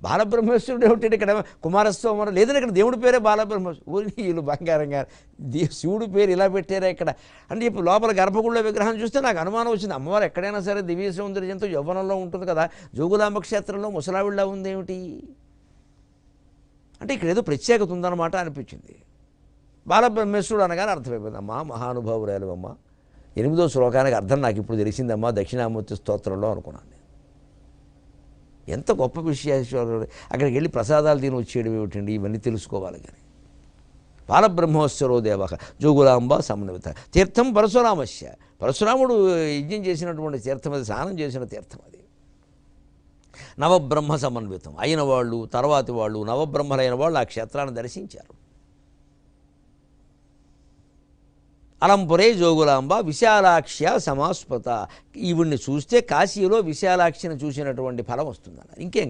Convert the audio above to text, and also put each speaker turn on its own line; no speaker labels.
బాలబ్రహ్మేశ్వరుడు ఏమిటి ఇక్కడ కుమారస్వామి లేదని ఇక్కడ దేవుడి పేరే బాలబ్రహ్మేశ్వరుడు. ఊరికి వీళ్ళు బంగారంగా శివుడి పేరు ఇలా పెట్టారా ఇక్కడ అంటే ఇప్పుడు లోపల గర్భగుడిలో విగ్రహం చూస్తే నాకు అనుమానం వచ్చింది. అమ్మవారు ఎక్కడైనా సరే దివ్య సౌందర్యంతో యవ్వనంలో ఉంటుంది కదా, జోగులాంబ క్షేత్రంలో ముసలావిడిలా ఉందేమిటి అంటే ఇక్కడ ఏదో ప్రత్యేకత ఉందన్నమాట అనిపించింది. బాలబ్రహ్మేశ్వరుడు అనగానే అర్థమైపోయిందమ్మా మహానుభావురాలువమ్మ. 8వ శ్లోకానికి అర్థం నాకు ఇప్పుడు తెలిసిందమ్మా దక్షిణామూర్తి స్తోత్రంలో అనుకున్నాను నేను. ఎంత గొప్ప విషయేశ్వరుడు. అక్కడికి వెళ్ళి ప్రసాదాలు తిని వచ్చేయడం ఏమిటండి, ఇవన్నీ తెలుసుకోవాలి. కానీ బాలబ్రహ్మోత్సరో దేవ జోగులాంబ సమన్విత తీర్థం పరశురామస్య, పరశురాముడు యజ్ఞం చేసినటువంటి తీర్థం అది, స్నానం చేసిన తీర్థం అది. నవబ్రహ్మ సమన్వితం అయిన వాళ్ళు తర్వాతి వాళ్ళు నవబ్రహ్మలైన వాళ్ళు ఆ క్షేత్రాన్ని దర్శించారు. అలంపురే జోగులాంబ విశాలాక్ష్య సమాస్పత. ఈవిడ్ని చూస్తే కాశీలో విశాలాక్షిని చూసినటువంటి ఫలం వస్తుందన్నారు. ఇంకేం